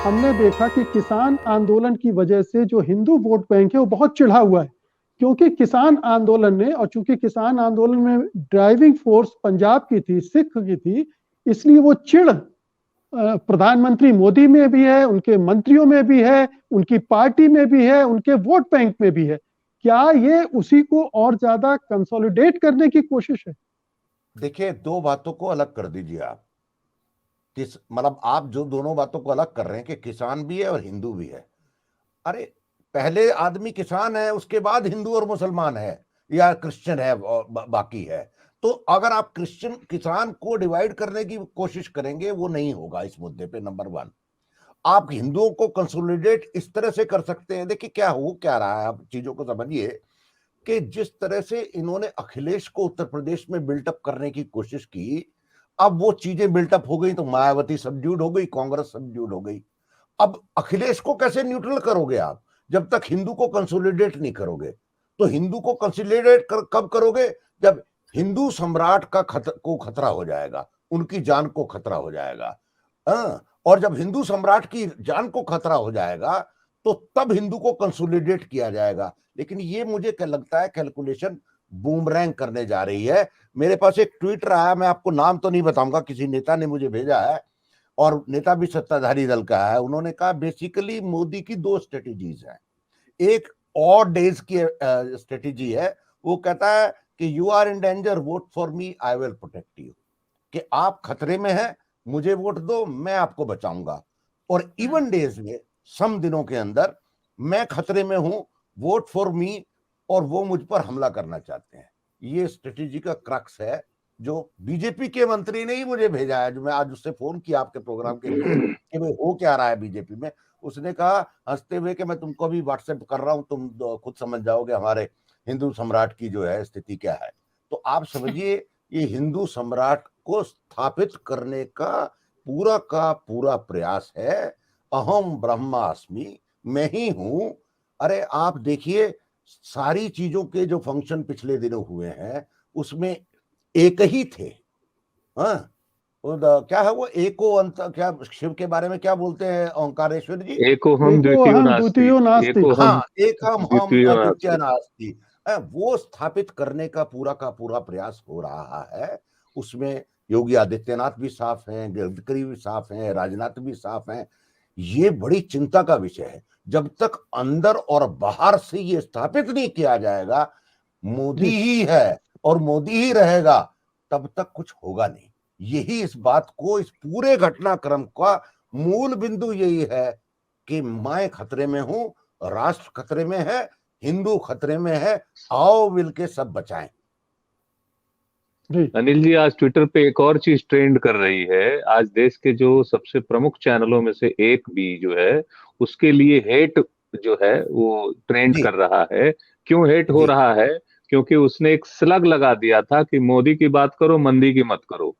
हमने देखा कि किसान आंदोलन की वजह से जो हिंदू वोट बैंक है वो बहुत चिढ़ा हुआ है, क्योंकि किसान आंदोलन ने, और चूंकि किसान आंदोलन में ड्राइविंग फोर्स पंजाब की थी, सिख की थी, इसलिए वो चिढ़ प्रधानमंत्री मोदी में भी है, उनके मंत्रियों में भी है, उनकी पार्टी में भी है, उनके वोट बैंक में भी है। क्या ये उसी को और ज्यादा कंसोलिडेट करने की कोशिश है? देखिए, दो बातों को अलग कर दीजिए आप। मतलब आप जो दोनों बातों को अलग कर रहे हैं कि किसान भी है और हिंदू भी है। अरे, पहले आदमी किसान है, उसके बाद हिंदू और मुसलमान है या क्रिश्चियन है और बाकी है। तो अगर आप क्रिश्चियन किसान को डिवाइड करने की कोशिश करेंगे, वो नहीं होगा इस मुद्दे पे। नंबर वन, आप हिंदुओं को कंसोलिडेट इस तरह से कर सकते हैं। देखिए क्या हो क्या रहा है, आप चीजों को समझिए कि जिस तरह से इन्होंने अखिलेश को उत्तर प्रदेश में बिल्टअप करने की कोशिश की, अब वो चीजें बिल्टअप हो गई तो मायावती सबड्यूड हो गई, कांग्रेस सबड्यूड हो गई। अब अखिलेश को कैसे न्यूट्रल करोगे आप जब तक हिंदू को कंसोलिडेट नहीं करोगे? तो हिंदू को कंसोलिडेट कब करोगे? जब हिंदू सम्राट को खतरा हो जाएगा, उनकी जान को खतरा हो जाएगा। और जब हिंदू सम्राट की जान को खतरा हो जाएगा तो तब हिंदू को कंसोलिडेट किया जाएगा। लेकिन ये मुझे क्या लगता है, कैलकुलेशन बूमरैंग करने जा रही है। मेरे पास एक ट्वीट रहा है, मैं आपको नाम तो नहीं बताऊंगा, किसी नेता ने मुझे भेजा है और नेता भी सत्ताधारी दल का है। उन्होंने कहा बेसिकली मोदी की दो स्ट्रेटेजीज हैं। एक ऑड डेज की स्ट्रेटेजी है, वो कहता है कि you are in danger, vote for me, I will protect you. कि आप खतरे में हैं, मुझे वोट दो, मैं आपको बचाऊंगा। और इवन डेज में, सम दिनों के अंदर, मैं खतरे में हूं, वोट फॉर मी, और वो मुझ पर हमला करना चाहते हैं। ये स्ट्रेटेजी का क्रक्स है जो बीजेपी के मंत्री ने ही मुझे भेजा है, जो मैं आज उससे फोन किया आपके प्रोग्राम के लिए कि भाई हो क्या रहा है बीजेपी में। उसने कहा हंसते हुए कि मैं तुमको भी व्हाट्सएप कर रहा हूं, तुम खुद समझ जाओगे हमारे हिंदू सम्राट की जो है स्थिति क्या है। तो आप समझिए, ये हिंदू सम्राट को स्थापित करने का पूरा प्रयास है। अहम ब्रह्मास्मि, मैं ही हूं। अरे आप देखिए, सारी चीजों के जो फंक्शन पिछले दिनों हुए हैं उसमें एक ही थे। हाँ, क्या है वो एको अंत, क्या शिव के बारे में क्या बोलते हैं ओंकारेश्वर जी? एको हम द्वितीयो नास्ति, एको हम हाँ, एक हम द्वितीयो द्वितीय नास्ति। नास्ति। वो स्थापित करने का पूरा प्रयास हो रहा है। उसमें योगी आदित्यनाथ भी साफ हैं, गडकरी भी साफ हैं, राजनाथ भी साफ हैं। ये बड़ी चिंता का विषय है। जब तक अंदर और बाहर से ये स्थापित नहीं किया जाएगा मोदी ही है और मोदी ही रहेगा, तब तक कुछ होगा नहीं। यही इस बात को, इस पूरे घटनाक्रम का मूल बिंदु यही है कि मैं खतरे में हूं, राष्ट्र खतरे में है, हिंदू खतरे में है, आओ मिलके सब बचाएं। अनिल जी, आज ट्विटर पे एक और चीज ट्रेंड कर रही है। आज देश के जो सबसे प्रमुख चैनलों में से एक भी जो है, उसके लिए हेट जो है वो ट्रेंड कर रहा है। क्यों हेट हो रहा है? क्योंकि उसने एक स्लग लगा दिया था कि मोदी की बात करो, मंदी की मत करो।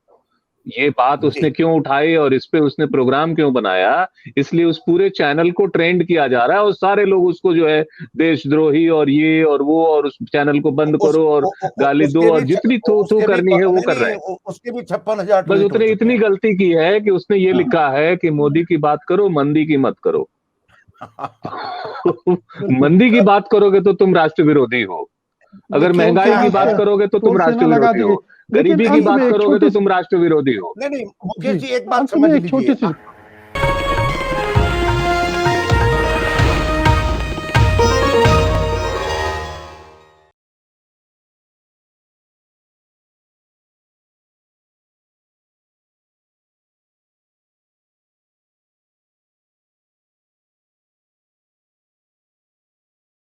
ये बात उसने क्यों उठाई और इस पे उसने प्रोग्राम क्यों बनाया, इसलिए उस पूरे चैनल को ट्रेंड किया जा रहा है और सारे लोग उसको जो है देशद्रोही और ये और वो, और उस चैनल को बंद करो और गाली दो, और जितनी थू थू करनी है वो कर रहे हैं। उसके भी 56,000 बस उसने इतनी गलती की है कि उसने ये लिखा है कि मोदी की बात करो, मंदी की मत करो। मंदी की बात करोगे तो तुम राष्ट्र विरोधी हो, अगर महंगाई की बात करोगे तो तुम राष्ट्र विरोधी हो, गरीबी की बात करोगे तो तुम राष्ट्र विरोधी हो। नहीं, मुकेश जी एक बात समझ लीजिए,